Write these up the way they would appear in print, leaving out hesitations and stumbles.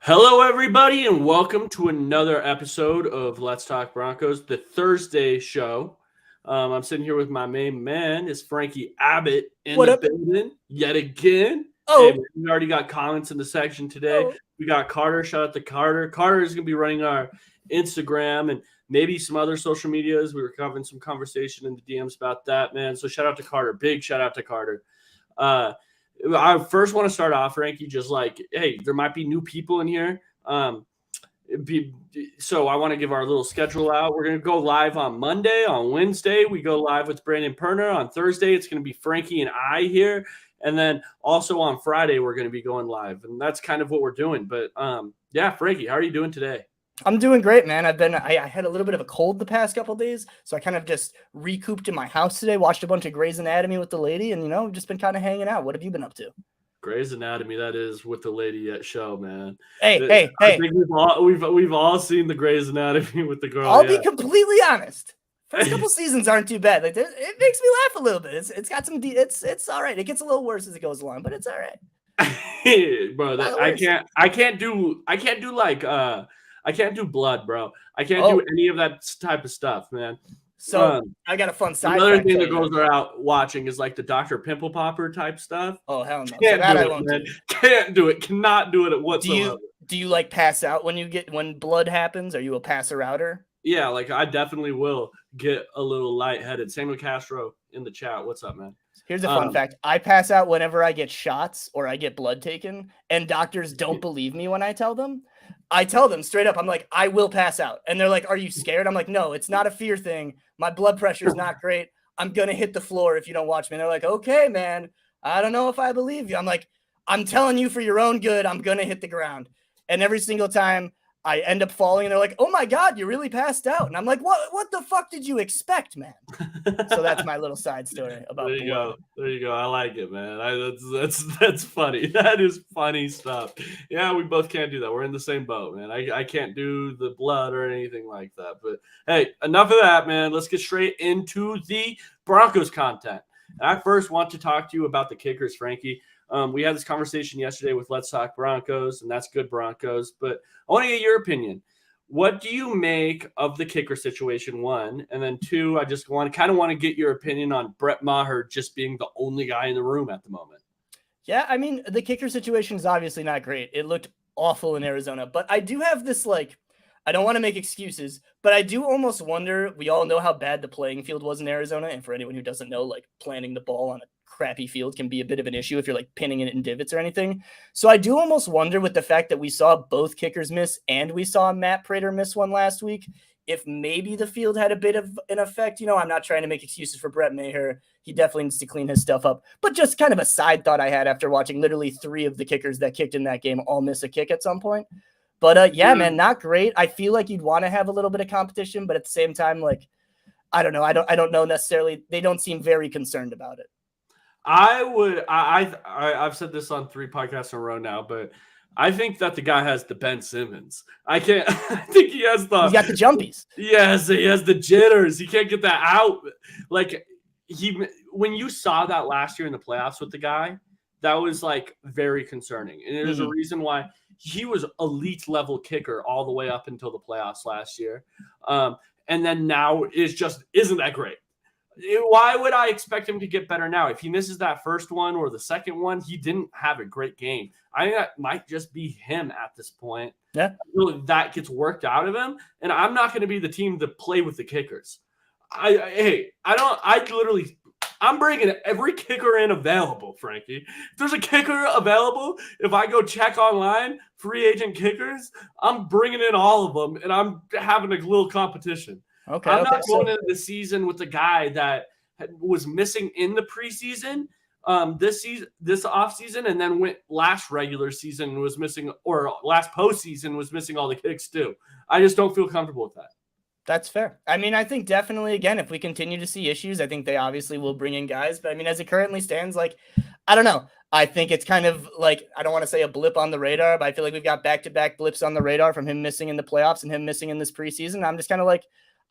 Hello, everybody, and welcome to another episode of Let's Talk Broncos, the Thursday show. I'm sitting here with my main man, is Frankie Abbott in What the up? building yet again. Hey, Oh, man, we already got comments in the section today. oh, We got Carter. Shout out to Carter. Carter is going to be running our Instagram and maybe some other social medias. We were having some conversation in the DMs about that, man. So shout out to Carter. Big shout out to Carter. Uh, I first want to start off, Frankie, just like, hey, there might be new people in here. So I want to give our little schedule out. We're going to go live on Monday. On Wednesday, we go live with Brandon Perner. On Thursday, it's going to be Frankie and I here. And then also on Friday, we're going to be going live. And that's kind of what we're doing. But yeah, Frankie, how are you doing today? I'm doing great, man. I had a little bit of a cold the past couple of days, so I kind of just recouped in my house today, watched a bunch of Grey's Anatomy with the lady, and just been kind of hanging out. What have you been up to? Grey's Anatomy, that is with the lady at show, man. Hey. I think we've all seen the Grey's Anatomy with the girl. I'll be completely honest. First couple seasons aren't too bad. Like it makes me laugh a little bit. It's got some. It's all right. It gets a little worse as it goes along, but it's all right. Bro, I can't do blood, bro. I can't do any of that type of stuff, man. So I got a fun side. Another thing that girls are out watching is like the Dr. Pimple Popper type stuff. Oh hell no! Can't do it, man. Can't do it. Cannot do it whatsoever. Do you like pass out when blood happens? Are you a passer outer? Yeah, like I definitely will get a little lightheaded. Samuel Castro in the chat. What's up, man? Here's a fun fact. I pass out whenever I get shots or I get blood taken, and doctors don't believe me when I tell them. I tell them straight up, I'm like, I will pass out. And they're like, are you scared? I'm like, no, it's not a fear thing. My blood pressure is not great. I'm going to hit the floor if you don't watch me. And they're like, okay, man, I don't know if I believe you. I'm like, I'm telling you for your own good, I'm going to hit the ground. And every single time I end up falling and they're like, oh my God, you really passed out. And I'm like, what the fuck did you expect, man? So that's my little side story about There you go. There you go. I like it, man. That's funny. That is funny stuff. Yeah, we both can't do that. We're in the same boat, man. I can't do the blood or anything like that. But hey, enough of that, man. Let's get straight into the Broncos content. And I first want to talk to you about the kickers, Frankie. We had this conversation yesterday with Let's Talk Broncos, and that's good Broncos. But I want to get your opinion. What do you make of the kicker situation, one? And then two, I just want to get your opinion on Brett Maher just being the only guy in the room at the moment. Yeah, I mean, the kicker situation is obviously not great. It looked awful in Arizona. But I do have this, I don't want to make excuses, but I do almost wonder, we all know how bad the playing field was in Arizona. And for anyone who doesn't know, planting the ball on a crappy field can be a bit of an issue if you're pinning it in divots or anything. So I do almost wonder, with the fact that we saw both kickers miss and we saw Matt Prater miss one last week, if maybe the field had a bit of an effect. I'm not trying to make excuses for Brett Maher. He definitely needs to clean his stuff up. But just kind of a side thought I had after watching literally 3 of the kickers that kicked in that game all miss a kick at some point. But yeah, man, not great. I feel like you'd want to have a little bit of competition, but at the same time, I don't know. I don't know necessarily. They don't seem very concerned about it. I've said this on 3 podcasts in a row now, but I think that the guy has the Ben Simmons. I think he has He's got the jumpies. Yes, he has the jitters. He can't get that out. When you saw that last year in the playoffs with the guy, that was very concerning. And there's a reason why he was elite level kicker all the way up until the playoffs last year. And then now isn't that great. Why would I expect him to get better now? If he misses that first one or the second one, he didn't have a great game. I think that might just be him at this point. Yeah. That gets worked out of him. And I'm not going to be the team to play with the kickers. I'm bringing every kicker in available, Frankie. If there's a kicker available, if I go check online, free agent kickers, I'm bringing in all of them, and I'm having a little competition. Okay. I'm not going into the season with the guy that was missing in the preseason, this offseason, and then went last regular season was missing, or last postseason was missing all the kicks too. I just don't feel comfortable with that. That's fair. I mean, I think definitely, again, if we continue to see issues, I think they obviously will bring in guys. But I mean, as it currently stands, I don't know. I think it's kind of I don't want to say a blip on the radar, but I feel like we've got back-to-back blips on the radar from him missing in the playoffs and him missing in this preseason. I'm just kind of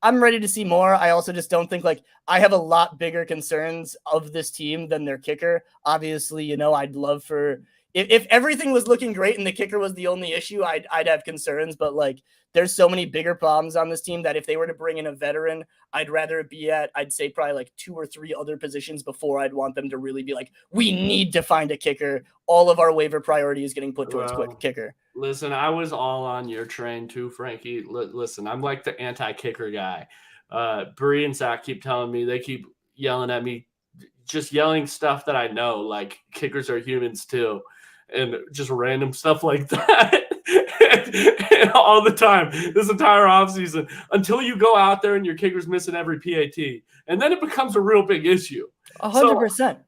I'm ready to see more. I also just don't think I have a lot bigger concerns of this team than their kicker. Obviously, I'd love for if everything was looking great and the kicker was the only issue, I'd have concerns. But like, there's so many bigger problems on this team that if they were to bring in a veteran, I'd rather it be at, I'd say probably like 2 or 3 other positions before I'd want them to really be like, we need to find a kicker. All of our waiver priority is getting put towards quick kicker. Listen, I was all on your train too, Frankie. Listen, I'm like the anti-kicker guy. Bree and Zach keep telling me, they keep yelling at me, just yelling stuff that I know, like kickers are humans too, and just random stuff like that. and all the time, this entire offseason, until you go out there and your kicker's missing every PAT, and then it becomes a real big issue. 100%.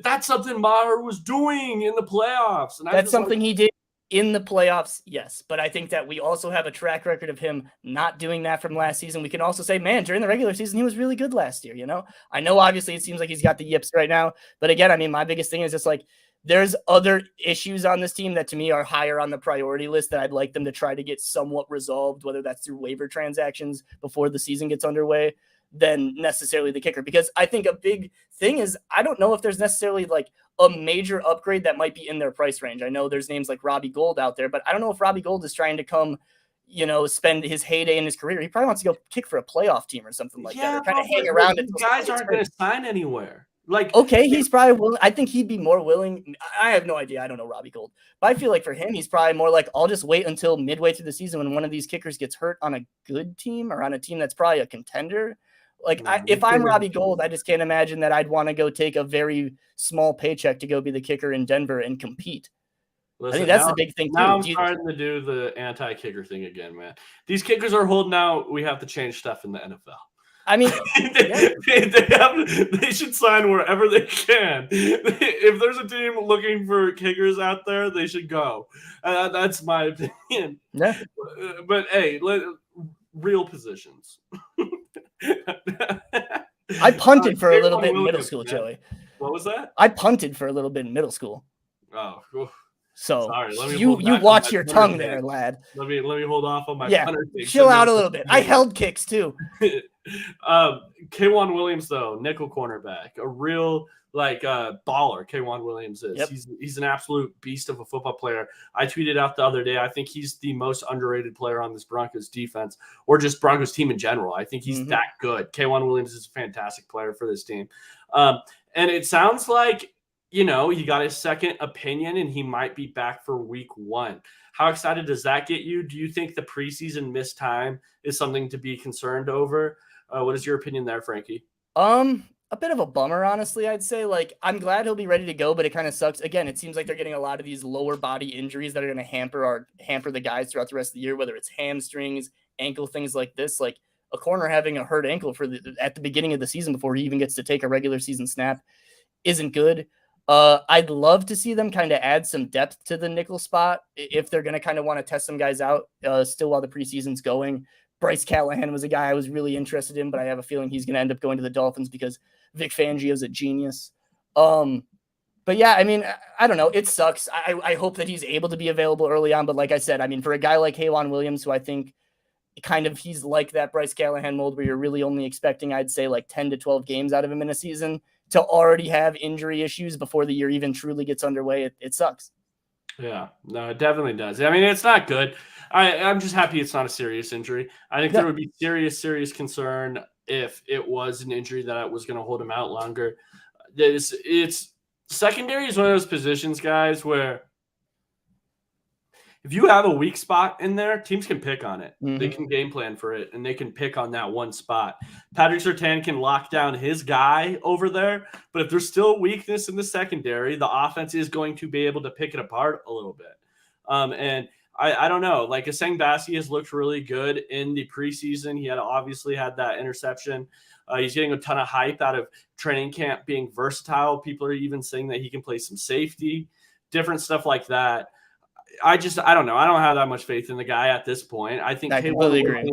That's something Maher was doing in the playoffs, and that's something he did in the playoffs, yes. But I think that we also have a track record of him not doing that from last season. We can also say, man, during the regular season, he was really good last year, you know? I know, obviously, it seems like he's got the yips right now. But again, I mean, my biggest thing is just like, there's other issues on this team that to me are higher on the priority list that I'd like them to try to get somewhat resolved, whether that's through waiver transactions before the season gets underway, than necessarily the kicker. Because I think a big thing is, I don't know if there's necessarily like a major upgrade that might be in their price range. I know there's names like Robbie Gould out there, but I don't know if Robbie Gould is trying to come, you know, spend his heyday in his career. He probably wants to go kick for a playoff team or something like that, or kind of hang around. These guys aren't going to sign anywhere. Like, okay, he's probably willing. I think he'd be more willing. I have no idea. I don't know Robbie Gould, but I feel like for him, he's probably more like, I'll just wait until midway through the season when one of these kickers gets hurt on a good team or on a team that's probably a contender. Like, if I'm Robbie Gould, I just can't imagine that I'd want to go take a very small paycheck to go be the kicker in Denver and compete. Listen, I think that's the big thing, too. Now I'm starting to do the anti-kicker thing again, man. These kickers are holding out. We have to change stuff in the NFL. I mean, they should sign wherever they can. If there's a team looking for kickers out there, they should go. That's my opinion. Yeah. But hey, real positions. I punted for a little bit in middle school, Joey. What was that? I punted for a little bit in middle school. Oh, so sorry. you watch your tongue there, lad. Let me hold off on my punter thing. Chill out a little bit. I held kicks too. K'Wan Williams, though, nickel cornerback, a real baller. K'Wan Williams is. Yep. He's an absolute beast of a football player. I tweeted out the other day, I think he's the most underrated player on this Broncos defense, or just Broncos team in general. I think he's that good. K'Wan Williams is a fantastic player for this team. And it sounds like, you know, he got his second opinion and he might be back for week 1. How excited does that get you? Do you think the preseason missed time is something to be concerned over? What is your opinion there, Frankie? A bit of a bummer, honestly, I'd say. Like, I'm glad he'll be ready to go, but it kind of sucks. Again, it seems like they're getting a lot of these lower body injuries that are going to hamper the guys throughout the rest of the year, whether it's hamstrings, ankle, things like this. Like, a corner having a hurt ankle at the beginning of the season before he even gets to take a regular season snap isn't good. I'd love to see them kind of add some depth to the nickel spot if they're going to kind of want to test some guys out still while the preseason's going. Bryce Callahan was a guy I was really interested in, but I have a feeling he's going to end up going to the Dolphins because Vic Fangio's a genius. But yeah, I mean, I don't know. It sucks. I hope that he's able to be available early on. But like I said, I mean, for a guy like K'Wan Williams, who I think he's like that Bryce Callahan mold where you're really only expecting, I'd say, like 10 to 12 games out of him in a season, to already have injury issues before the year even truly gets underway, it sucks. Yeah, no, it definitely does. I mean, it's not good. I'm just happy it's not a serious injury. I think there would be serious concern if it was an injury that was going to hold him out longer. It's secondary is one of those positions, guys, where if you have a weak spot in there, teams can pick on it. They can game plan for it, and they can pick on that one spot. Patrick Surtain can lock down his guy over there, but if there's still weakness in the secondary, the offense is going to be able to pick it apart a little bit. And I don't know. Like, Aseng Bassi has looked really good in the preseason. He obviously had that interception. He's getting a ton of hype out of training camp being versatile. People are even saying that he can play some safety, different stuff like that. I don't know. I don't have that much faith in the guy at this point. I think I completely agree.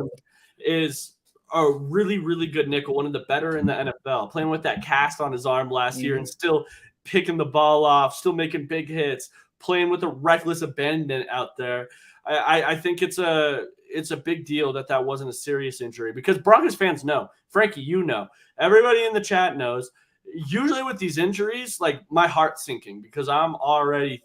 Is a really, really good nickel, one of the better in the NFL, playing with that cast on his arm last year and still picking the ball off, still making big hits, playing with a reckless abandon out there. I think it's a big deal that wasn't a serious injury, because Broncos fans know. Frankie, you know. Everybody in the chat knows. Usually with these injuries, like, my heart's sinking because I'm already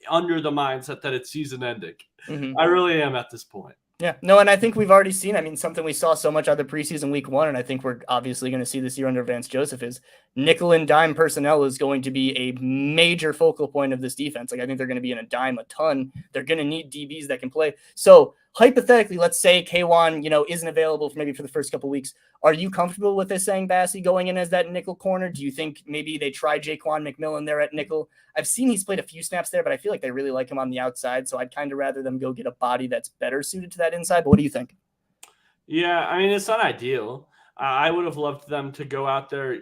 under the mindset that it's season ending. Mm-hmm. I really am at this point. Yeah, no, and I think we've already seen, I mean, something we saw so much out of the preseason week 1, and I think we're obviously going to see this year under Vance Joseph, is nickel and dime personnel is going to be a major focal point of this defense. Like, I think they're going to be in a dime a ton. They're going to need DBs that can play. So hypothetically, let's say K1, isn't available for the first couple weeks. Are you comfortable with Essang Bassey going in as that nickel corner? Do you think maybe they try Jaquan McMillan there at nickel? I've seen he's played a few snaps there, but I feel like they really like him on the outside. So I'd kind of rather them go get a body that's better suited to that inside. But what do you think? Yeah, I mean, it's not ideal. I would have loved them to go out there.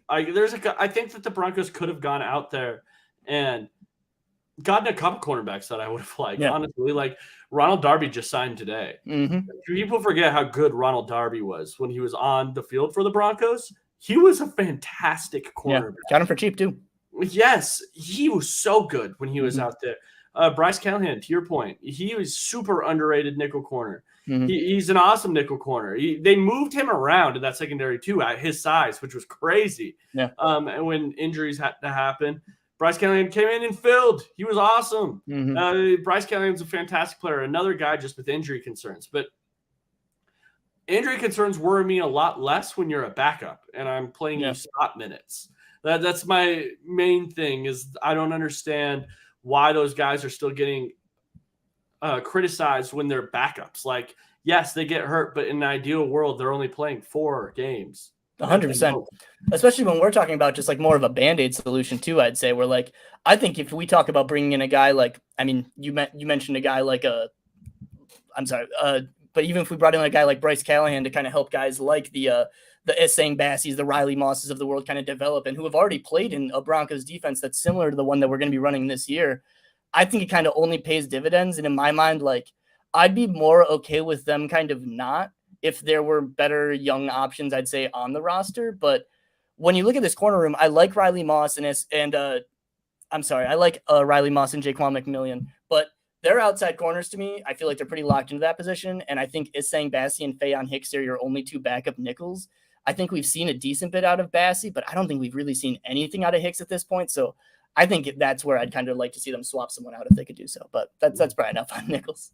I think that the Broncos could have gone out there and gotten a couple cornerbacks that I would have liked. Yeah. Honestly, like Ronald Darby just signed today. Mm-hmm. People forget how good Ronald Darby was when he was on the field for the Broncos. He was a fantastic cornerback. Yeah, got him for cheap too. Yes, he was so good when he was out there. Bryce Callahan, to your point, he was super underrated nickel corner. Mm-hmm. He's an awesome nickel corner. They moved him around in that secondary too at his size, which was crazy. Yeah. And when injuries had to happen, Bryce Callahan came in and filled. He was awesome. Mm-hmm. Bryce Callahan's a fantastic player. Another guy just with injury concerns. But injury concerns worry me a lot less when you're a backup and I'm playing you spot minutes. That's my main thing is I don't understand why those guys are still getting criticized when they're backups. Like, yes, they get hurt, but in an ideal world, they're only playing 4 games. 100%. Especially when we're talking about just like more of a Band-Aid solution too, I'd say. We're like, I think if we talk about bringing in a guy like, I mean, you mentioned a guy like but even if we brought in a guy like Bryce Callahan to kind of help guys like the Essang Basseys, the Riley Mosses of the world kind of develop and who have already played in a Broncos defense that's similar to the one that we're going to be running this year, I think it kind of only pays dividends. And in my mind, like, I'd be more okay with them kind of not if there were better young options, I'd say, on the roster. But when you look at this corner room, I like Riley Moss I like Riley Moss and Jaquan McMillan, but they're outside corners to me. I feel like they're pretty locked into that position. And I think Essang Bassey and Faion Hicks are your only 2 backup nickels. I think we've seen a decent bit out of Bassey, but I don't think we've really seen anything out of Hicks at this point. So I think that's where I'd kind of like to see them swap someone out if they could do so. But that's probably enough on nickels.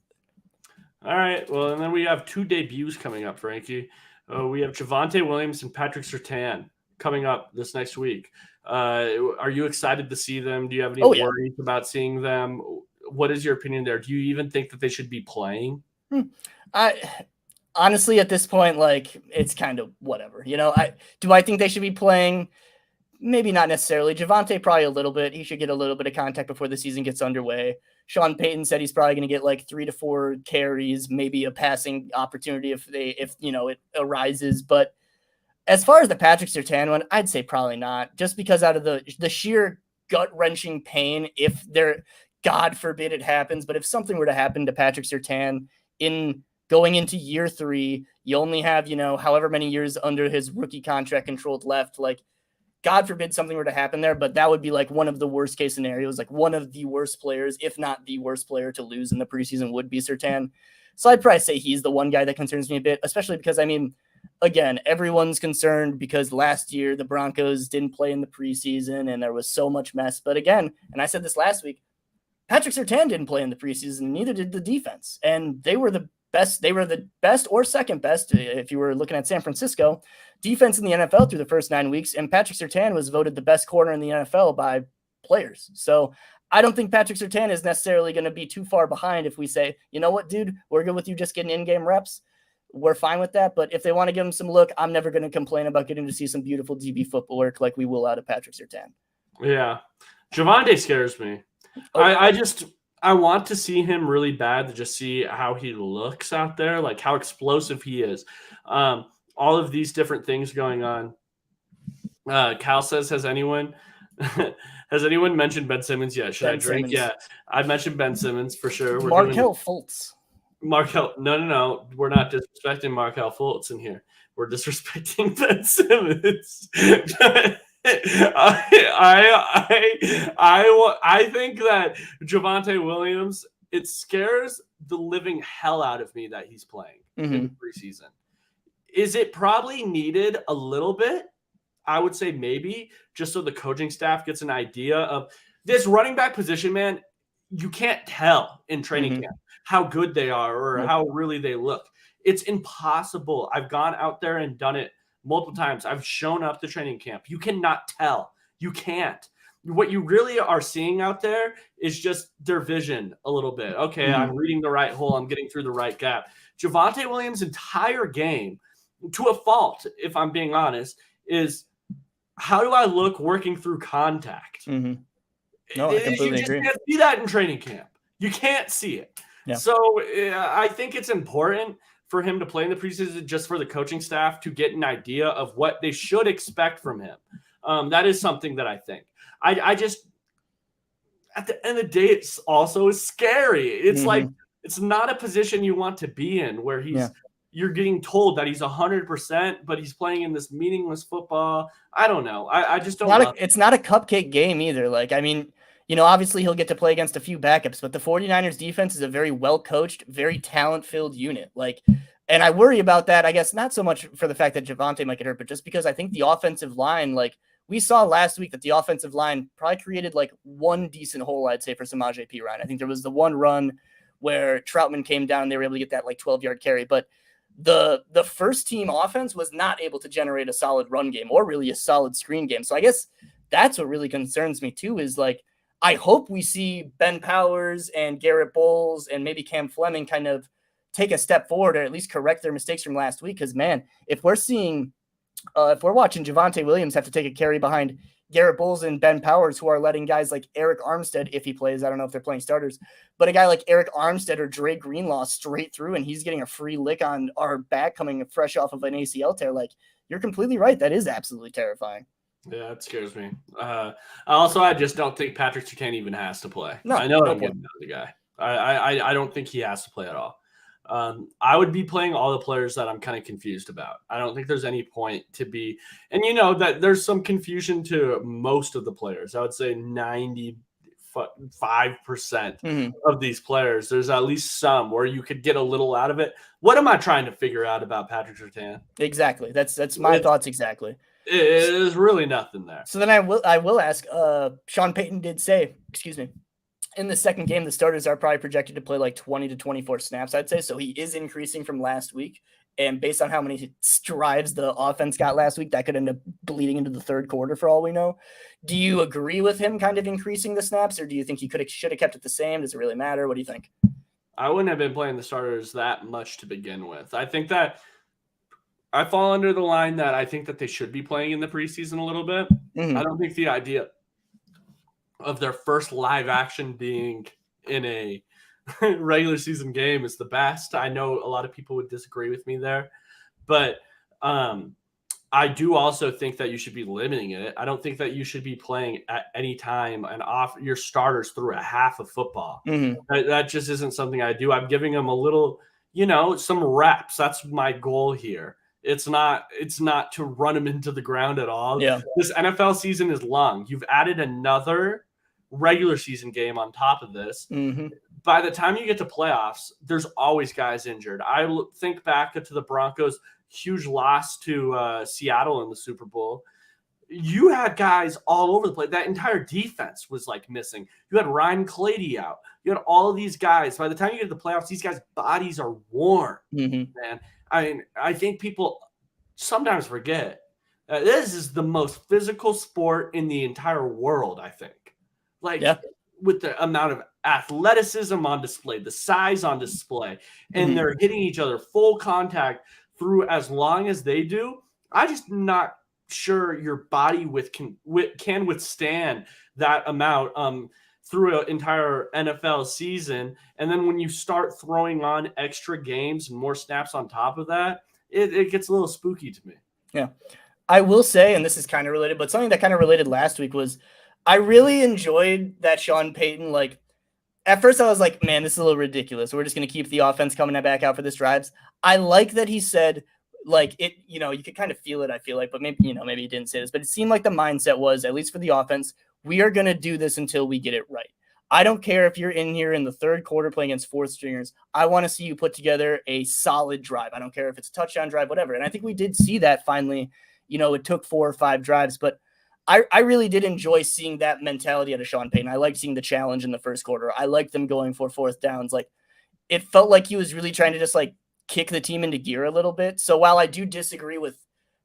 All right. Well, and then we have 2 debuts coming up, Frankie. We have Javonte Williams and Patrick Surtain coming up this next week. Are you excited to see them? Do you have any worries about seeing them? What is your opinion there? Do you even think that they should be playing? Honestly, at this point, like, it's kind of whatever. Do I think they should be playing? Maybe not necessarily. Javonte probably a little bit. He should get a little bit of contact before the season gets underway. Sean Payton said he's probably going to get like 3 to 4 carries, maybe a passing opportunity if it arises. But as far as the Patrick Surtain one, I'd say probably not. Just because out of the sheer gut-wrenching pain, if there, God forbid it happens, but if something were to happen to Patrick Surtain in going into year 3, you only have, however many years under his rookie contract controlled left, like, God forbid something were to happen there, but that would be like one of the worst case scenarios. Like one of the worst players, if not the worst player to lose in the preseason would be Surtain. So I'd probably say he's the one guy that concerns me a bit, especially because, I mean, again, everyone's concerned because last year the Broncos didn't play in the preseason and there was so much mess. But again, and I said this last week, Patrick Surtain didn't play in the preseason, neither did the defense. And they were the best or second best, if you were looking at San Francisco, defense in the NFL through the first 9 weeks. And Patrick Surtain was voted the best corner in the NFL by players. So I don't think Patrick Surtain is necessarily going to be too far behind if we say, you know what, dude, we're good with you just getting in-game reps. We're fine with that. But if they want to give him some look, I'm never going to complain about getting to see some beautiful DB football work like we will out of Patrick Surtain. Yeah. Javonte scares me. Okay. I want to see him really bad to just see how he looks out there, like how explosive he is. All of these different things going on. Cal says, has anyone mentioned Ben Simmons yet? Should I drink? Simmons. Yeah, I've mentioned Ben Simmons for sure. Markelle Fultz. No. We're not disrespecting Markelle Fultz in here. We're disrespecting Ben Simmons. I think that Javonte Williams, it scares the living hell out of me that he's playing in the preseason. Is it probably needed a little bit? I would say maybe, just so the coaching staff gets an idea of this running back position, man. you can't tell in training camp how good they are or how really they look. It's impossible. I've gone out there and done it multiple times. I've shown up to training camp. You cannot tell. You can't. What you really are seeing out there is just their vision a little bit. Okay, I'm reading the right hole. I'm getting through the right gap. Javonte Williams' entire game, to a fault, if I'm being honest, is how do I look working through contact? No, I completely agree. You can't see that in training camp. You can't see it. Yeah. So I think it's important for him to play in the preseason just for the coaching staff to get an idea of what they should expect from him. That is something that I think. I just, at the end of the day, it's also scary. It's like, it's not a position you want to be in where you're getting told that he's 100%, but he's playing in this meaningless football. I don't know. I just don't. It's not a cupcake game either. Like, I mean, you know, obviously he'll get to play against a few backups, but the 49ers defense is a very well-coached, very talent-filled unit. Like, and I worry about that, I guess, not so much for the fact that Javonte might get hurt, but just because I think the offensive line, like, we saw last week that the offensive line probably created like one decent hole, I'd say, for Samaje Perine. I think there was the one run where Troutman came down, they were able to get that like 12-yard carry, but the first team offense was not able to generate a solid run game or really a solid screen game. So I guess that's what really concerns me too, is like, I hope we see Ben Powers and Garrett Bowles and maybe Cam Fleming kind of take a step forward or at least correct their mistakes from last week. Cause man, if we're watching Javonte Williams have to take a carry behind Garrett Bowles and Ben Powers, who are letting guys like Eric Armstead, if he plays, I don't know if they're playing starters, but a guy like Eric Armstead or Dre Greenlaw straight through, and he's getting a free lick on our back coming fresh off of an ACL tear. Like, you're completely right. That is absolutely terrifying. Yeah, it scares me. I just don't think Patrick Surtain even has to play. No, I know I'm getting the guy. I don't think he has to play at all. I would be playing all the players that I'm kind of confused about. I don't think there's any point to be, and you know that there's some confusion to most of the players. I would say 95% of these players. There's at least some where you could get a little out of it. What am I trying to figure out about Patrick Surtain? Exactly. That's my thoughts exactly. It is really nothing there. So then I will ask, Sean Payton did say, in the second game, the starters are probably projected to play like 20 to 24 snaps, I'd say. So he is increasing from last week. And based on how many drives the offense got last week, that could end up bleeding into the third quarter for all we know. Do you agree with him kind of increasing the snaps, or do you think he should have kept it the same? Does it really matter? What do you think? I wouldn't have been playing the starters that much to begin with. I think that I fall under the line that I think that they should be playing in the preseason a little bit. I don't think the idea of their first live action being in a regular season game is the best. I know a lot of people would disagree with me there, but I do also think that you should be limiting it. I don't think that you should be playing at any time and off your starters through a half of football. That just isn't something I do. I'm giving them a little, some reps. That's my goal here. It's not to run them into the ground at all. Yeah. This NFL season is long. You've added another regular season game on top of this. By the time you get to playoffs, there's always guys injured. I think back to the Broncos' huge loss to Seattle in the Super Bowl. You had guys all over the place. That entire defense was like missing. You had Ryan Clady out. You had all of these guys. By the time you get to the playoffs, these guys' bodies are worn, man. I mean, I think people sometimes forget this is the most physical sport in the entire world, I think. With the amount of athleticism on display, the size on display, and they're hitting each other full contact through as long as they do. I just not sure your body can withstand that amount through an entire NFL season. And then when you start throwing on extra games and more snaps on top of that, it gets a little spooky to me. Yeah. I will say, and this is kind of related, but something that kind of related last week was I really enjoyed that Sean Payton, like, at first I was like, man, this is a little ridiculous. We're just going to keep the offense coming back out for this drives. I like that he said, like, it, you could kind of feel it, I feel like, but maybe, maybe he didn't say this, but it seemed like the mindset was, at least for the offense, we are going to do this until we get it right. I don't care if you're in here in the third quarter playing against fourth stringers. I want to see you put together a solid drive. I don't care if it's a touchdown drive, whatever. And I think we did see that finally. It took 4 or 5 drives, but I really did enjoy seeing that mentality out of Sean Payton. I liked seeing the challenge in the first quarter. I liked them going for fourth downs. Like, it felt like he was really trying to just like kick the team into gear a little bit. So while I do disagree with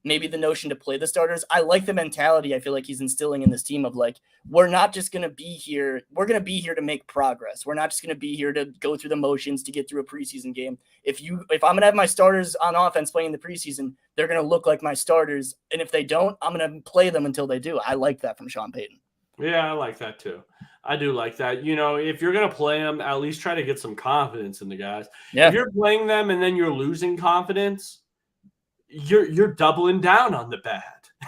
maybe the notion to play the starters, I like the mentality I feel like he's instilling in this team of like, we're not just going to be here. We're going to be here to make progress. We're not just going to be here to go through the motions to get through a preseason game. If I'm going to have my starters on offense playing the preseason, they're going to look like my starters. And if they don't, I'm going to play them until they do. I like that from Sean Payton. Yeah, I like that too. I do like that. You know, if you're going to play them, at least try to get some confidence in the guys. Yeah. If you're playing them and then you're losing confidence, you're doubling down on the bad.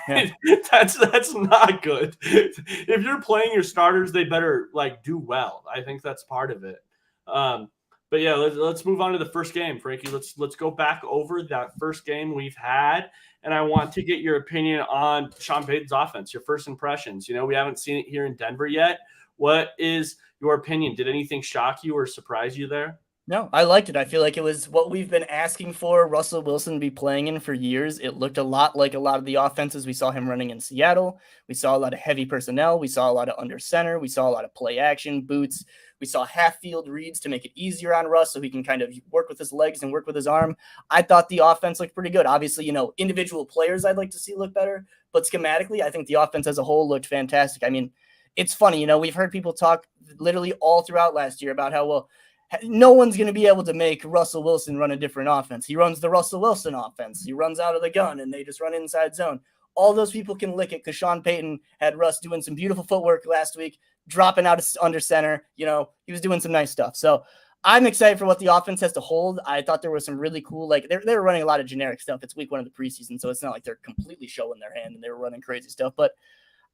Yeah. That's not good. If you're playing your starters, they better like do well. I think that's part of it. But yeah, let's move on to the first game, Frankie. Let's go back over that first game we've had, and I want to get your opinion on Sean Payton's offense, your first impressions. You know, we haven't seen it here in Denver yet. What is your opinion? Did anything shock you or surprise you there? No, I liked it. I feel like it was what we've been asking for Russell Wilson to be playing in for years. It looked a lot like a lot of the offenses we saw him running in Seattle. We saw a lot of heavy personnel. We saw a lot of under center. We saw a lot of play action, boots. We saw half field reads to make it easier on Russ so he can kind of work with his legs and work with his arm. I thought the offense looked pretty good. Obviously, you know, individual players I'd like to see look better, but schematically, I think the offense as a whole looked fantastic. I mean, it's funny, you know, we've heard people talk literally all throughout last year about how, well, no one's going to be able to make Russell Wilson run a different offense. He runs the Russell Wilson offense. He runs out of the gun and they just run inside zone. All those people can lick it because Sean Payton had Russ doing some beautiful footwork last week, dropping out under center. You know, he was doing some nice stuff. So I'm excited for what the offense has to hold. I thought there was some really cool, like they were running a lot of generic stuff. It's week 1 of the preseason, so it's not like they're completely showing their hand and they were running crazy stuff. But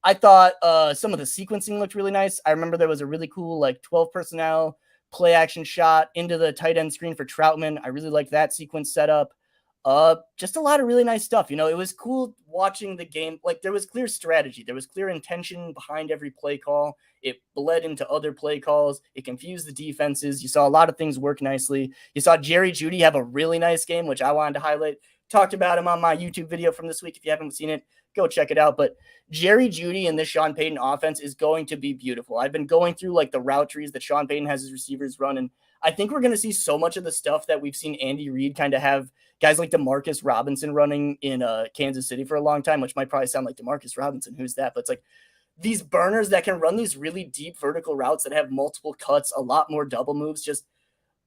I thought some of the sequencing looked really nice. I remember there was a really cool like 12 personnel play action shot into the tight end screen for Troutman. I really liked that sequence setup. Just a lot of really nice stuff. You know, it was cool watching the game. Like there was clear strategy. There was clear intention behind every play call. It bled into other play calls. It confused the defenses. You saw a lot of things work nicely. You saw Jerry Jeudy have a really nice game, which I wanted to highlight. Talked about him on my YouTube video from this week. If you haven't seen it, go check it out. But Jerry Jeudy and this Sean Payton offense is going to be beautiful. I've been going through like the route trees that Sean Payton has his receivers run, and I think we're going to see so much of the stuff that we've seen Andy Reid kind of have guys like DeMarcus Robinson running in Kansas City for a long time, which might probably sound like DeMarcus Robinson. Who's that? But it's like these burners that can run these really deep vertical routes that have multiple cuts, a lot more double moves, just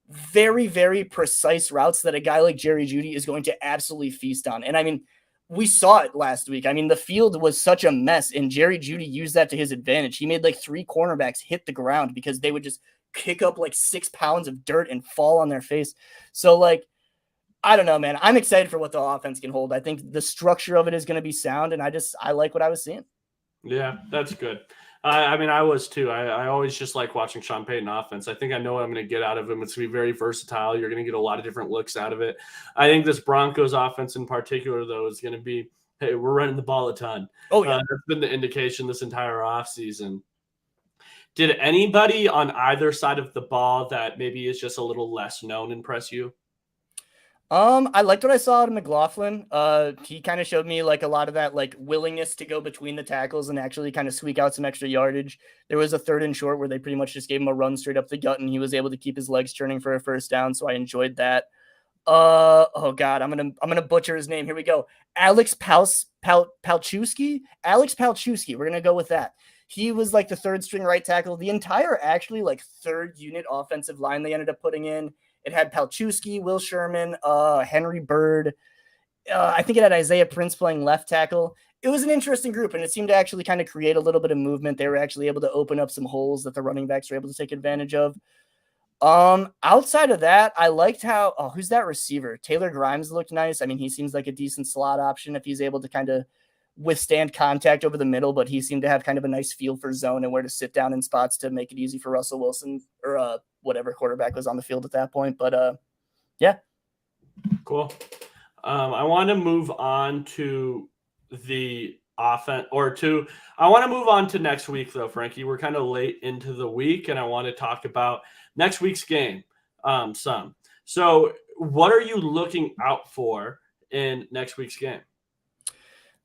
very, very precise routes that a guy like Jerry Jeudy is going to absolutely feast on. And I mean, we saw it last week. I mean, the field was such a mess, and Jerry Jeudy used that to his advantage. He made like 3 cornerbacks hit the ground because they would just kick up like 6 pounds of dirt and fall on their face. So, like, I don't know, man. I'm excited for what the offense can hold. I think the structure of it is going to be sound, and I like what I was seeing. Yeah, that's good. I mean, I was too. I always just like watching Sean Payton offense. I think I know what I'm going to get out of him. It's going to be very versatile. You're going to get a lot of different looks out of it. I think this Broncos offense in particular, though, is going to be, hey, we're running the ball a ton. Oh, yeah. That's been the indication this entire offseason. Did anybody on either side of the ball that maybe is just a little less known impress you? I liked what I saw out of McLaughlin. He kind of showed me like a lot of that like willingness to go between the tackles and actually kind of squeak out some extra yardage. There was a 3rd and short where they pretty much just gave him a run straight up the gut, and he was able to keep his legs turning for a first down. So I enjoyed that. Oh God, I'm gonna butcher his name. Here we go. Alex Palczewski. Alex Palczewski. We're gonna go with that. He was like the 3rd string right tackle. The entire actually like 3rd unit offensive line they ended up putting in. It had Palczewski, Will Sherman, Henry Bird. I think it had Isaiah Prince playing left tackle. It was an interesting group, and it seemed to actually kind of create a little bit of movement. They were actually able to open up some holes that the running backs were able to take advantage of. Outside of that, I liked how, who's that receiver? Taylor Grimes looked nice. I mean, he seems like a decent slot option if he's able to kind of withstand contact over the middle, but he seemed to have kind of a nice feel for zone and where to sit down in spots to make it easy for Russell Wilson or whatever quarterback was on the field at that point. But yeah. Cool. I want to move on to the offense I want to move on to next week though, Frankie. We're kind of late into the week and I want to talk about next week's game some. So what are you looking out for in next week's game?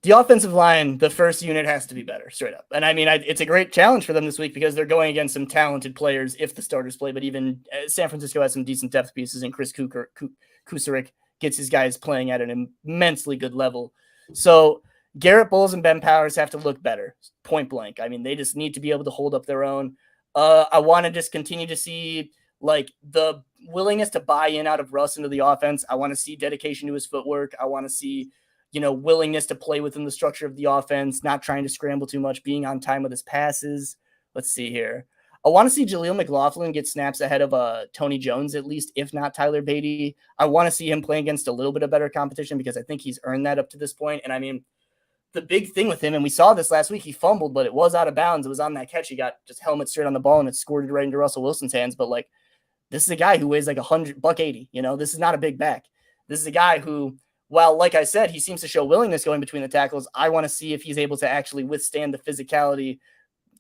The offensive line, the first unit has to be better, straight up. And I mean, it's a great challenge for them this week because they're going against some talented players if the starters play. But even San Francisco has some decent depth pieces, and Chris Kusarik gets his guys playing at an immensely good level. So Garrett Bowles and Ben Powers have to look better, point blank. I mean, they just need to be able to hold up their own. I want to just continue to see like the willingness to buy in out of Russ into the offense. I want to see dedication to his footwork. I want to see, willingness to play within the structure of the offense, not trying to scramble too much, being on time with his passes. Let's see here. I want to see Jaleel McLaughlin get snaps ahead of Tony Jones, at least, if not Tyler Beatty. I want to see him playing against a little bit of better competition because I think he's earned that up to this point. And I mean, the big thing with him, and we saw this last week, he fumbled, but it was out of bounds. It was on that catch. He got just helmet straight on the ball and it squirted right into Russell Wilson's hands. But like, this is a guy who weighs like $180. This is not a big back. This is a guy who, well, like I said, he seems to show willingness going between the tackles. I want to see if he's able to actually withstand the physicality,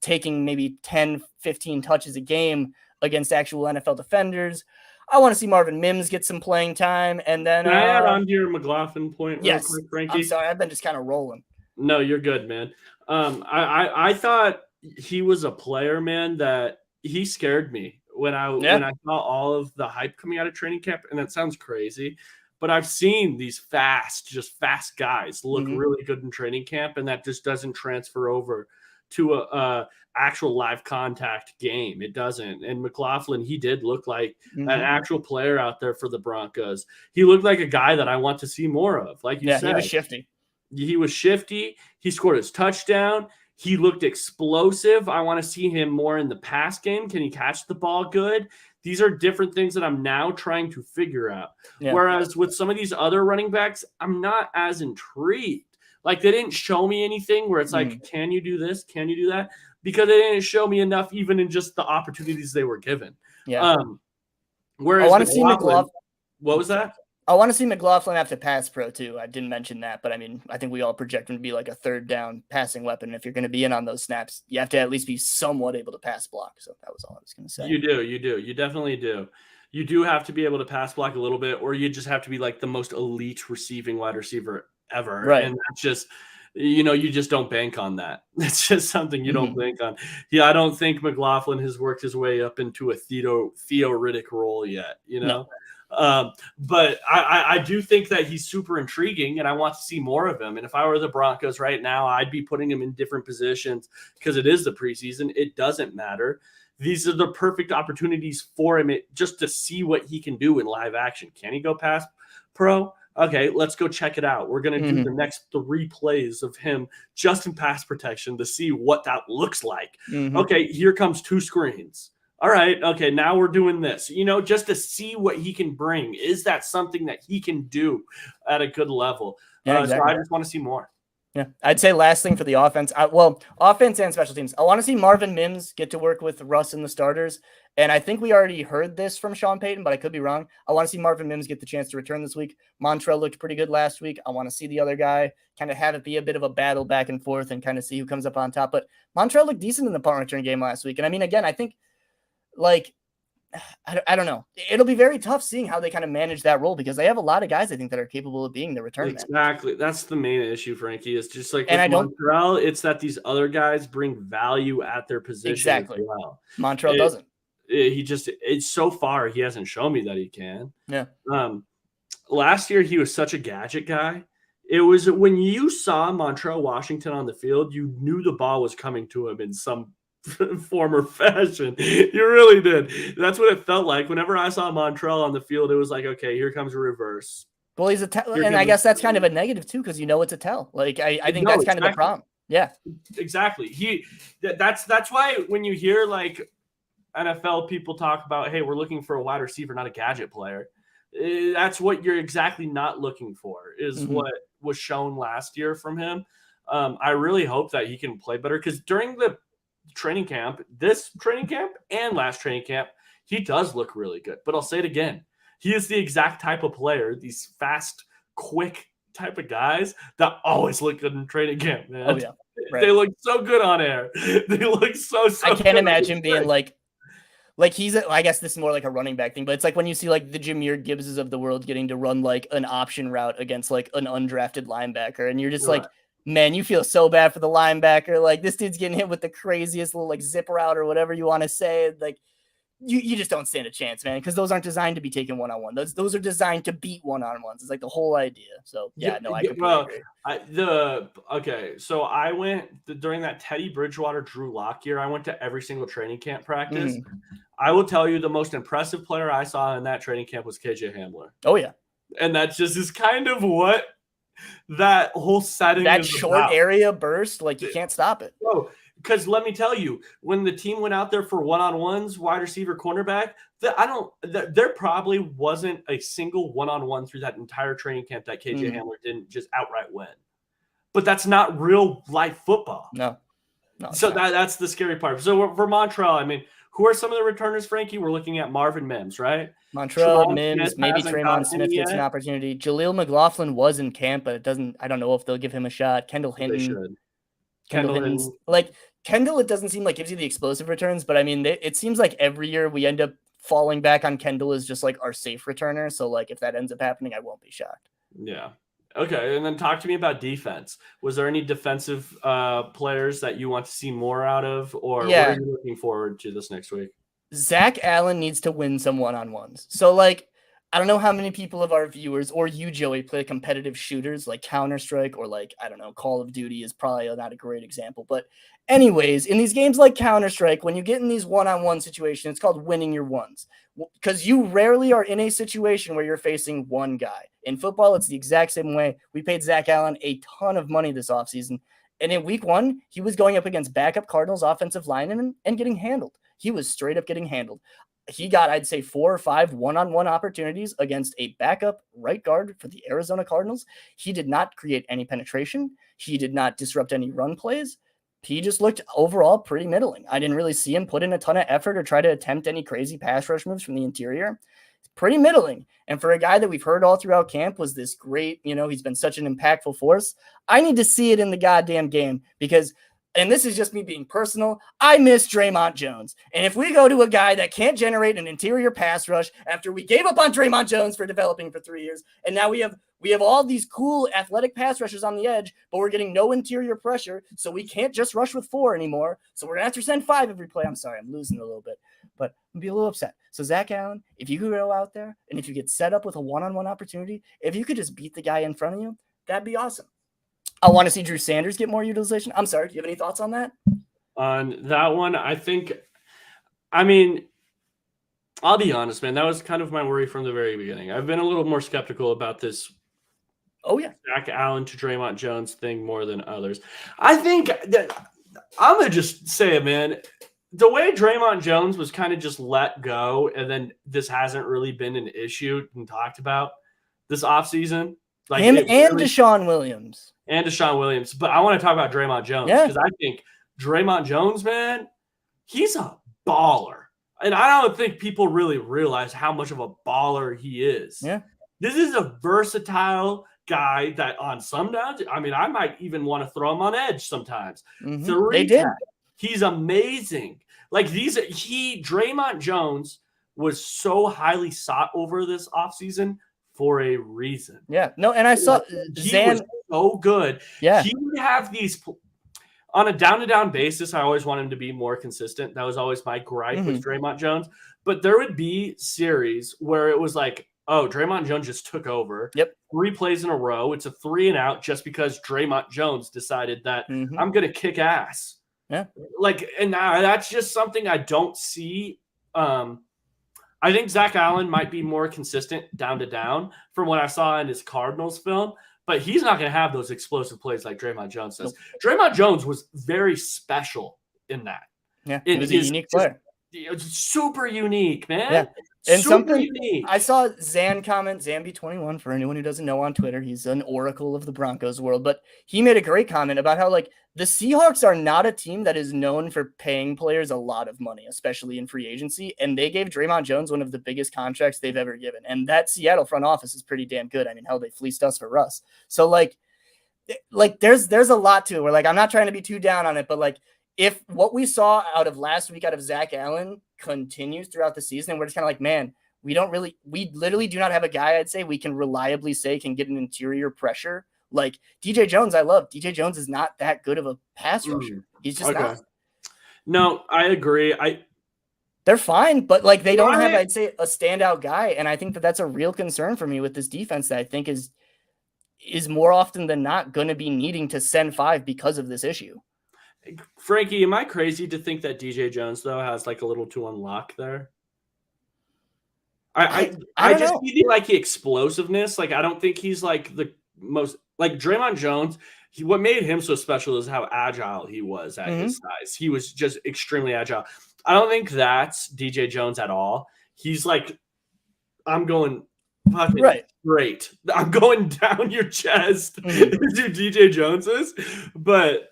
taking maybe 10, 15 touches a game against actual NFL defenders. I want to see Marvin Mims get some playing time. And then can I add on to your McLaughlin point real quick, Frankie? I'm sorry, I've been just kind of rolling. No, you're good, man. I thought he was a player, man, that he scared me when I saw all of the hype coming out of training camp, and that sounds crazy. But I've seen these fast guys look really good in training camp, and that just doesn't transfer over to a actual live contact game. It doesn't. And McLaughlin, he did look like an actual player out there for the Broncos. He looked like a guy that I want to see more of. Like you said, he was shifty. He was shifty. He scored his touchdown. He looked explosive. I want to see him more in the pass game. Can he catch the ball good? These are different things that I'm now trying to figure out. Yeah. Whereas with some of these other running backs, I'm not as intrigued. Like, they didn't show me anything where it's like, can you do this? Can you do that? Because they didn't show me enough even in just the opportunities they were given. Yeah. Whereas I want to see McLaughlin. What was that? I want to see McLaughlin have to pass pro too. I didn't mention that, but I mean, I think we all project him to be like a third down passing weapon. If you're going to be in on those snaps, you have to at least be somewhat able to pass block. So that was all I was going to say. You do. You definitely do. You do have to be able to pass block a little bit, or you just have to be like the most elite receiving wide receiver ever. Right. And that's just, you just don't bank on that. It's just something you don't bank on. Yeah, I don't think McLaughlin has worked his way up into a Theo Riddick role yet, No. But I do think that he's super intriguing, and I want to see more of him. And if I were the Broncos right now, I'd be putting him in different positions because it is the preseason. It doesn't matter. These are the perfect opportunities for him just to see what he can do in live action. Can he go past pro? Okay, let's go check it out. We're going to do the next 3 plays of him just in pass protection to see what that looks like. Okay, here comes 2 screens. All right, okay, now we're doing this, just to see what he can bring. Is that something that he can do at a good level? Yeah, exactly. So I just want to see more. Yeah, I'd say last thing for the offense. Offense and special teams. I want to see Marvin Mims get to work with Russ and the starters. And I think we already heard this from Sean Payton, but I could be wrong. I want to see Marvin Mims get the chance to return this week. Montrell looked pretty good last week. I want to see the other guy kind of have it be a bit of a battle back and forth and kind of see who comes up on top. But Montrell looked decent in the punt return game last week. And I mean, again, I think I don't know. It'll be very tough seeing how they kind of manage that role because they have a lot of guys I think that are capable of being the return man. Exactly. That's the main issue, Frankie. It's just like with Montrell, it's that these other guys bring value at their position. Exactly. As well. Montrell doesn't. It's so far he hasn't shown me that he can. Yeah. Last year he was such a gadget guy. It was when you saw Montrell Washington on the field, you knew the ball was coming to him in some form or fashion. You really did. That's what it felt like. Whenever I saw Montrell on the field, it was like, okay, here comes a reverse. Well, he's a tell, and I guess that's kind of a negative too, because it's a tell. Like I think that's kind of the problem. Yeah, exactly. That's why when you hear like NFL people talk about, hey, we're looking for a wide receiver, not a gadget player. That's what you're exactly not looking for. Is what was shown last year from him. I really hope that he can play better because during the training camp, this training camp and last training camp, he does look really good. But I'll say it again. He is the exact type of player, these fast, quick type of guys that always look good in training camp, man. Oh, yeah. Right. They look so good on air. They look so I can't imagine being like he's I guess this is more like a running back thing, but it's like when you see like the Jahmyr Gibbses of the world getting to run like an option route against like an undrafted linebacker, and you're just like, man, you feel so bad for the linebacker. Like, this dude's getting hit with the craziest little like zip route or whatever you want to say. Like, you just don't stand a chance, man, because those aren't designed to be taken one-on-one. Those are designed to beat one-on-ones. It's like the whole idea. So yeah, no, I completely agree. Okay, so I went during that Teddy Bridgewater Drew Lock year. I went to every single training camp practice. I will tell you, the most impressive player I saw in that training camp was KJ Hamler. Oh yeah, and that just is kind of what that whole setting that is short about. area burst, like you can't stop it. Oh, because let me tell you, when the team went out there for one-on-ones, wide receiver, cornerback, there probably wasn't a single one-on-one through that entire training camp that KJ Hamler didn't just outright win. But that's not real life football. No. So that's the scary part. So for Montreal, I mean, who are some of the returners, Frankie? We're looking at Marvin Mims, right? Montreal, Mims, maybe Tremont Smith gets an opportunity. Jaleel McLaughlin was in camp, but I don't know if they'll give him a shot. Kendall Hinton. Kendall, it doesn't seem like gives you the explosive returns, but I mean, it seems like every year we end up falling back on Kendall as just like our safe returner. So like if that ends up happening, I won't be shocked. Yeah. Okay, and then talk to me about defense. Was there any defensive players that you want to see more out of, or what are you looking forward to this next week? Zach Allen needs to win some one-on-ones. So like, I don't know how many people of our viewers or you, Joey, play competitive shooters like Counter-Strike or like, I don't know, Call of Duty is probably not a great example. But anyways, in these games like Counter-Strike, when you get in these one-on-one situations, it's called winning your ones. Because you rarely are in a situation where you're facing one guy. In football, it's the exact same way. We paid Zach Allen a ton of money this offseason. And in week 1, he was going up against backup Cardinals offensive linemen and getting handled. He was straight up getting handled. He got, I'd say, 4 or 5 one-on-one opportunities against a backup right guard for the Arizona Cardinals. He did not create any penetration. He did not disrupt any run plays. He just looked overall pretty middling. I didn't really see him put in a ton of effort or try to attempt any crazy pass rush moves from the interior. It's pretty middling. And for a guy that we've heard all throughout camp was this great, he's been such an impactful force. I need to see it in the goddamn game because, and this is just me being personal, I miss Draymond Jones. And if we go to a guy that can't generate an interior pass rush after we gave up on Draymond Jones for developing for 3 years, and now we have all these cool athletic pass rushers on the edge, but we're getting no interior pressure, so we can't just rush with 4 anymore. So we're going to have to send 5 every play. I'm sorry, I'm losing a little bit, but I'm going to be a little upset. So Zach Allen, if you could go out there, and if you get set up with a one-on-one opportunity, if you could just beat the guy in front of you, that'd be awesome. I want to see Drew Sanders get more utilization. I'm sorry. Do you have any thoughts on that? On that one, I mean, I'll be honest, man. That was kind of my worry from the very beginning. I've been a little more skeptical about this. Oh, yeah. Zach Allen to Draymond Jones thing more than others. I think that I'm going to just say it, man. The way Draymond Jones was kind of just let go, and then this hasn't really been an issue and talked about this offseason. Like him and really, Deshaun Williams. But I want to talk about Draymond Jones because I think Draymond Jones, man, he's a baller. And I don't think people really realize how much of a baller he is. Yeah. This is a versatile guy that on some downs, I mean, I might even want to throw him on edge sometimes. They did. He's amazing. Like Draymond Jones was so highly sought over this offseason for a reason. Yeah. No, and I saw he was so good. Yeah. He would have these on a down-to-down basis. I always want him to be more consistent. That was always my gripe with Draymond Jones. But there would be series where it was like, oh, Draymond Jones just took over. Yep. 3 plays in a row. It's a 3 and out just because Draymond Jones decided that I'm going to kick ass. Yeah. And now that's just something I don't see. I think Zach Allen might be more consistent down to down from what I saw in his Cardinals film, but he's not going to have those explosive plays like Draymond Jones does. Draymond Jones was very special in that. Yeah, he was a unique player. Super unique, man. Yeah. And super unique. I saw Zan comment, Zambi21, for anyone who doesn't know on Twitter, he's an oracle of the Broncos world, but he made a great comment about how the Seahawks are not a team that is known for paying players a lot of money, especially in free agency, and they gave Draymond Jones one of the biggest contracts they've ever given, and that Seattle front office is pretty damn good. I mean, hell, they fleeced us for Russ. So there's a lot to it where I'm not trying to be too down on it, but if what we saw out of last week out of Zach Allen continues throughout the season, we're just kind of man, we literally do not have a guy, I'd say, we can reliably say can get an interior pressure Like DJ Jones, I love. DJ Jones is not that good of a pass rusher. He's just not. No, I agree. They're fine, but like they don't have, I'd say, a standout guy, and I think that that's a real concern for me with this defense that I think is more often than not going to be needing to send 5 because of this issue. Frankie, am I crazy to think that DJ Jones though has like a little to unlock there? I just see like the explosiveness. Like I don't think he's like the most like Draymond Jones. What made him so special is how agile he was at his size. He was just extremely agile. I don't think that's DJ Jones at all. He's like, I'm going fucking straight. I'm going down your chest. Is who DJ Jones is. But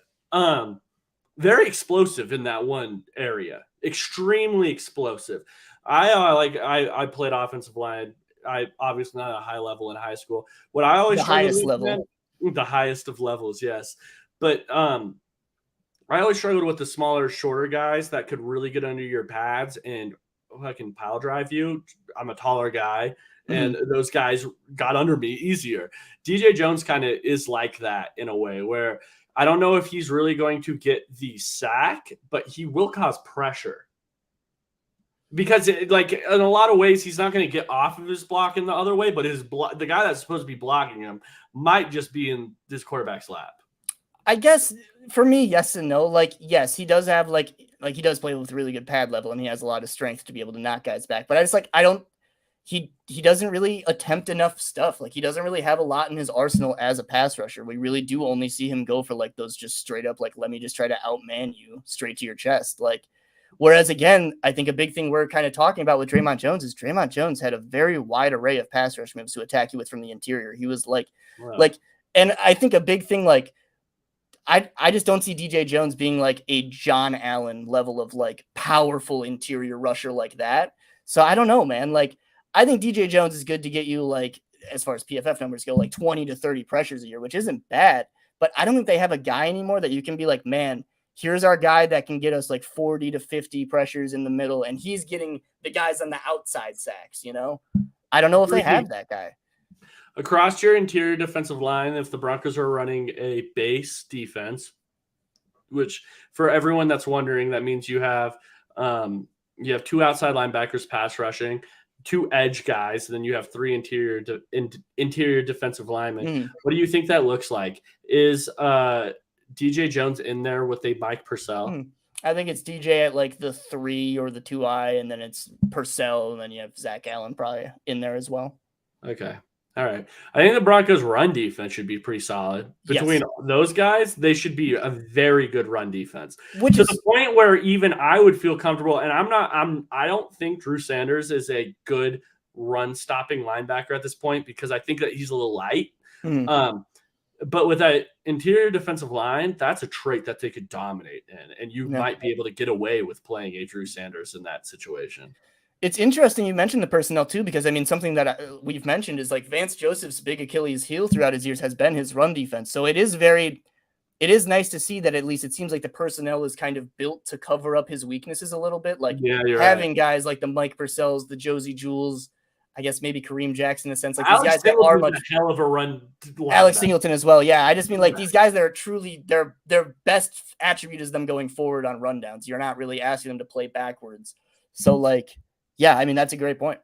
very explosive in that one area. Extremely explosive. I played offensive line. I obviously not at a high level in high school. What I always the highest level. The highest of levels, yes. But I always struggled with the smaller, shorter guys that could really get under your pads and fucking pile drive you. I'm a taller guy, and those guys got under me easier. DJ Jones kind of is like that in a way where I don't know if he's really going to get the sack, but he will cause pressure. Because like in a lot of ways, he's not going to get off of his block in the other way, but the guy that's supposed to be blocking him might just be in this quarterback's lap. I guess for me, yes and no. Like, yes, he does have like he does play with really good pad level and he has a lot of strength to be able to knock guys back. But I just he doesn't really attempt enough stuff. Like he doesn't really have a lot in his arsenal as a pass rusher. We really do only see him go for like those just straight up, like, let me just try to outman you straight to your chest. Like, whereas again, I think a big thing we're kind of talking about with Draymond Jones is Draymond Jones had a very wide array of pass rush moves to attack you with from the interior. He was and I think a big thing, like, I just don't see DJ Jones being like a John Allen level of like powerful interior rusher like that. So I don't know, man. Like, I think DJ Jones is good to get you, like, as far as PFF numbers go, like 20 to 30 pressures a year, which isn't bad. But I don't think they have a guy anymore that you can be like, man, here's our guy that can get us like 40 to 50 pressures in the middle, and he's getting the guys on the outside sacks, you know? I don't know if they have that guy. Across your interior defensive line, if the Broncos are running a base defense, which for everyone that's wondering, that means you have 2 outside linebackers pass rushing, 2 edge guys, and then you have 3 interior defensive linemen. What do you think that looks like? Is DJ Jones in there with a Mike Purcell? I think it's DJ at like the 3 or the 2I, and then it's Purcell, and then you have Zach Allen probably in there as well. Okay. All right. I think the Broncos' run defense should be pretty solid. Between those guys, they should be a very good run defense. Which to the point where even I would feel comfortable, and I don't think Drew Sanders is a good run-stopping linebacker at this point because I think that he's a little light. But with that interior defensive line, that's a trait that they could dominate in, and you might be able to get away with playing a Drew Sanders in that situation. It's interesting you mentioned the personnel too, because I mean, something that we've mentioned is like Vance Joseph's big Achilles heel throughout his years has been his run defense. So it is nice to see that at least it seems like the personnel is kind of built to cover up his weaknesses a little bit. Like having guys like the Mike Purcells, the Josie Jewells, I guess maybe Kareem Jackson in a sense, like these guys that are much hell of a run. Alex Singleton as well. Yeah. I just mean like these guys that are truly their best attribute is them going forward on rundowns. You're not really asking them to play backwards. So like, yeah, I mean, that's a great point.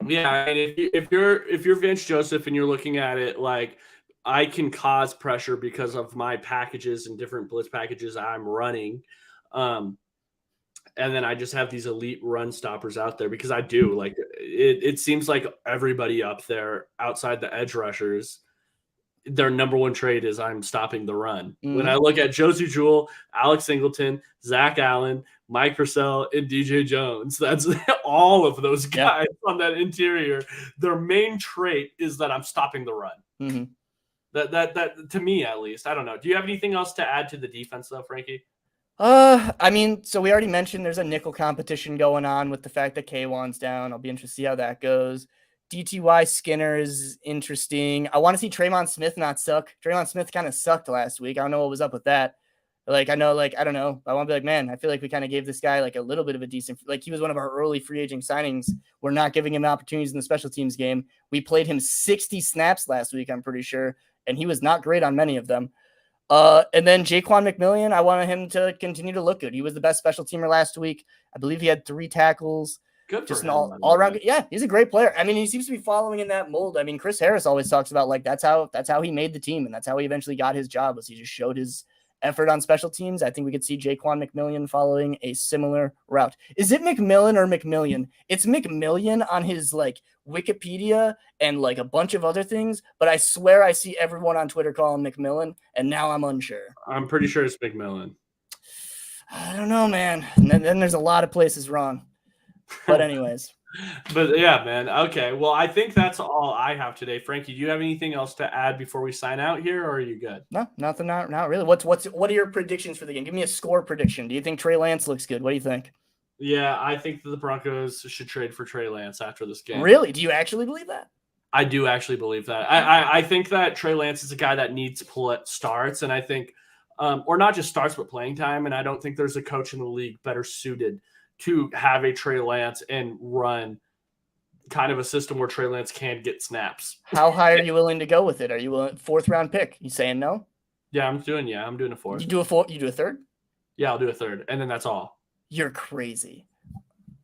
Yeah, and if you're Vance Joseph and you're looking at it like I can cause pressure because of my packages and different blitz packages I'm running, and then I just have these elite run stoppers out there because I do like it seems like everybody up there outside the edge rushers, their number one trait is I'm stopping the run. When I look at Josie Jewell, Alex Singleton, Zach Allen, Mike Purcell, and DJ Jones, that's all of those guys on that interior. Their main trait is that I'm stopping the run. That to me at least. I don't know. Do you have anything else to add to the defense though, Frankie? I mean, so we already mentioned there's a nickel competition going on with the fact that K1's down. I'll be interested to see how that goes. DTY Skinner is interesting. I want to see Tremon Smith not suck. Tremon Smith kind of sucked last week. I don't know what was up with that. Like, I know, like, I don't know. I want to be like, man, I feel like we kind of gave this guy like a little bit of a decent, like he was one of our early free agent signings. We're not giving him opportunities in the special teams game. We played him 60 snaps last week, I'm pretty sure. and he was not great on many of them. And then Jaquan McMillian, I wanted him to continue to look good. He was the best special teamer last week. I believe he had 3 tackles. Good for just him, an all around. Yeah, he's a great player. I mean, he seems to be following in that mold. I mean, Chris Harris always talks about like that's how he made the team, and that's how he eventually got his job. Was he just showed his effort on special teams? I think we could see Jaquan McMillian following a similar route. Is it McMillan or McMillian? It's McMillian on his like Wikipedia and like a bunch of other things, but I swear I see everyone on Twitter call him McMillan, and now I'm unsure. I'm pretty sure it's McMillan. I don't know, man. And then there's a lot of places wrong. But anyways. But yeah, man. Okay. Well, I think that's all I have today. Frankie, do you have anything else to add before we sign out here, or are you good? No, nothing. Not really. What are your predictions for the game? Give me a score prediction. Do you think Trey Lance looks good? What do you think? Yeah, I think that the Broncos should trade for Trey Lance after this game. Really? Do you actually believe that? I do actually believe that. I think that Trey Lance is a guy that needs starts, and I think, or not just starts, but playing time. And I don't think there's a coach in the league better suited to have a Trey Lance and run kind of a system where Trey Lance can get snaps. How high are you willing to go with it? Are you a 4th round pick? You saying no? Yeah, I'm doing a 4th. You do a 4th? You do a 3rd? Yeah, I'll do a 3rd, and then that's all. You're crazy.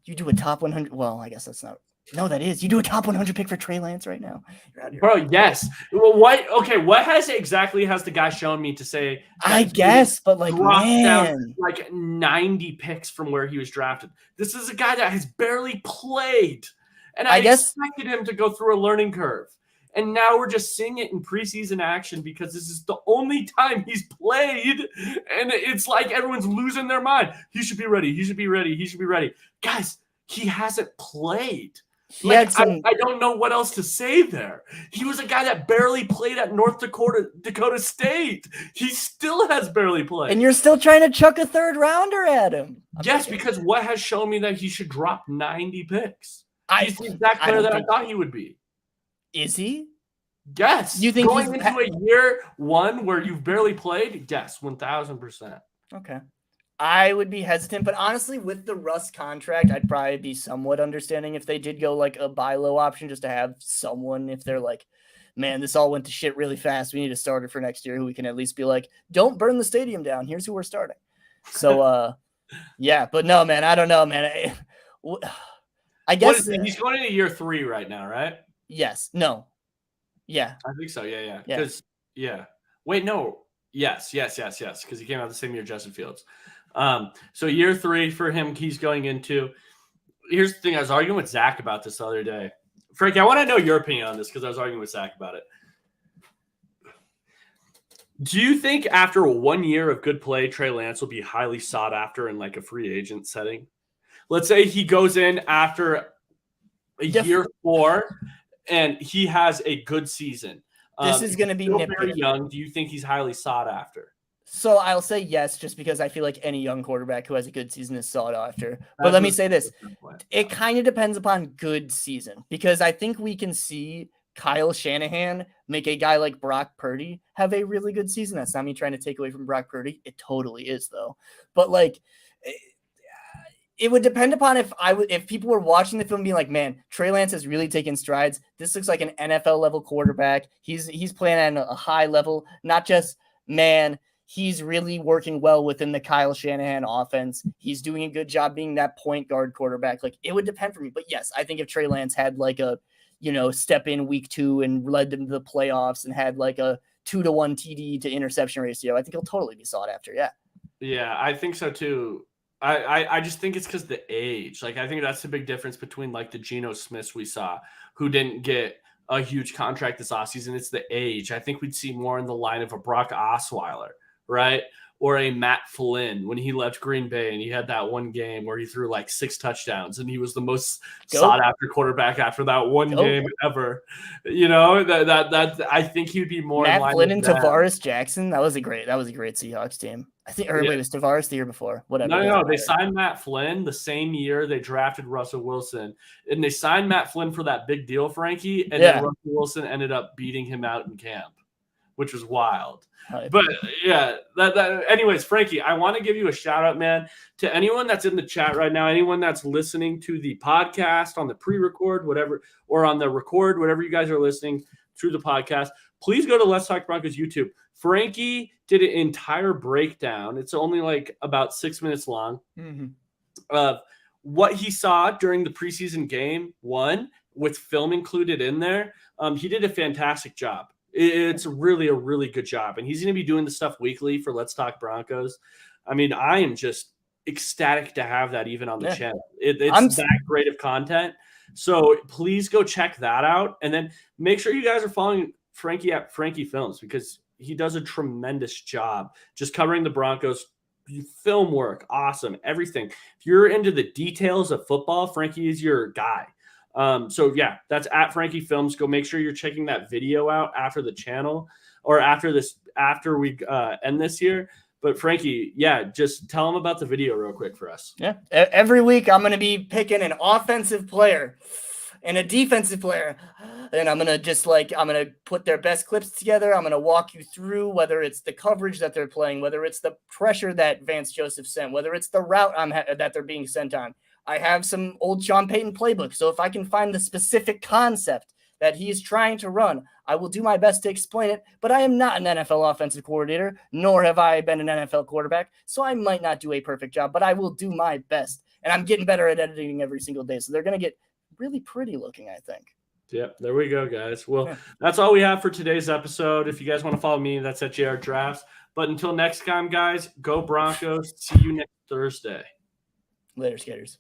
You do a top 100. Well, I guess that's not. No, that is. You do a top 100 pick for Trey Lance right now. You're out here. Bro, yes. Well, what? Okay, what has the guy shown me to say? I guess, but like, man. Down like 90 picks from where he was drafted. This is a guy that has barely played. And I expected him to go through a learning curve. And now we're just seeing it in preseason action because this is the only time he's played. And it's like everyone's losing their mind. He should be ready. He should be ready. He should be ready. Guys, he hasn't played. I don't know what else to say there. He was a guy that barely played at North Dakota State. He still has barely played. And you're still trying to chuck a 3rd rounder at him. Yes, because what has shown me that he should drop 90 picks? He's the exact player that I thought he would be. Is he? Yes. You think going into a year 1 where you've barely played? Yes, 1,000%. Okay. I would be hesitant, but honestly, with the Russ contract, I'd probably be somewhat understanding if they did go like a buy low option just to have someone, if they're like, man, this all went to shit really fast. We need a starter for next year who we can at least be like, don't burn the stadium down. Here's who we're starting. So, yeah, but no, man, I don't know, man. I guess he's going into year 3 right now, right? Yes. No. Yeah. I think so. Yeah. Because, Wait, no. Yes. Because he came out the same year Justin Fields. So year 3 for him, he's going into. Here's the thing. I was arguing with Zach about this the other day. Frankie, I want to know your opinion on this because I was arguing with Zach about it. Do you think after 1 year of good play, Trey Lance will be highly sought after in like a free agent setting? Let's say he goes in after year 4 and he has a good season. This is going to be very young. Do you think he's highly sought after? So I'll say yes, just because I feel like any young quarterback who has a good season is sought after. But let me say this. It kind of depends upon good season, because I think we can see Kyle Shanahan make a guy like Brock Purdy have a really good season. That's not me trying to take away from Brock Purdy. It totally is, though. But like, it would depend upon if people were watching the film being like, man, Trey Lance has really taken strides. This looks like an NFL level quarterback. He's playing at a high level, not just, man, he's really working well within the Kyle Shanahan offense. He's doing a good job being that point guard quarterback. Like, it would depend for me. But yes, I think if Trey Lance had like a, step in week 2 and led them to the playoffs and had like a 2-to-1 TD to interception ratio, I think he'll totally be sought after. Yeah. Yeah, I think so too. I just think it's because the age. Like, I think that's the big difference between like the Geno Smiths we saw, who didn't get a huge contract this offseason. It's the age. I think we'd see more in the line of a Brock Osweiler, right? Or a Matt Flynn when he left Green Bay and he had that one game where he threw like 6 touchdowns and he was the most sought after quarterback after that one game ever. That I think he'd be more Matt in line Flynn with and Tavares Jackson. That was a great Seahawks team. I think wait, it was Tavares the year before. Whatever. No. They signed Matt Flynn the same year they drafted Russell Wilson. And they signed Matt Flynn for that big deal, Frankie. And then Russell Wilson ended up beating him out in camp, which was wild. But yeah, anyways, Frankie, I want to give you a shout out, man, to anyone that's in the chat right now, anyone that's listening to the podcast on the pre-record, whatever, or on the record, whatever you guys are listening. through the podcast, please go to Let's Talk Broncos YouTube. Frankie did an entire breakdown. It's only like about 6 minutes long of what he saw during the preseason game one with film included in there. He did a fantastic job. It's really a really good job. And he's going to be doing the stuff weekly for Let's Talk Broncos. I mean, I am just ecstatic to have that even on the channel. It's that great of content. So please go check that out. And then make sure you guys are following Frankie at Frankie Films, because he does a tremendous job just covering the Broncos. Film work, awesome, everything. If you're into the details of football, Frankie is your guy. So yeah, that's at Frankie Films. Go make sure you're checking that video out after the channel or after we end this here. But Frankie, yeah, just tell them about the video real quick for us. Yeah, every week I'm going to be picking an offensive player and a defensive player, and I'm going to put their best clips together. I'm going to walk you through whether it's the coverage that they're playing, whether it's the pressure that Vance Joseph sent, whether it's the route that they're being sent on. I have some old Sean Payton playbook, so if I can find the specific concept that he is trying to run, I will do my best to explain it, but I am not an NFL offensive coordinator, nor have I been an NFL quarterback, so I might not do a perfect job, but I will do my best, and I'm getting better at editing every single day, so they're going to get really pretty looking, I think. Yep, there we go, guys. Well, that's all we have for today's episode. If you guys want to follow me, that's at JR Drafts. But until next time, guys, go Broncos. See you next Thursday. Later, skaters.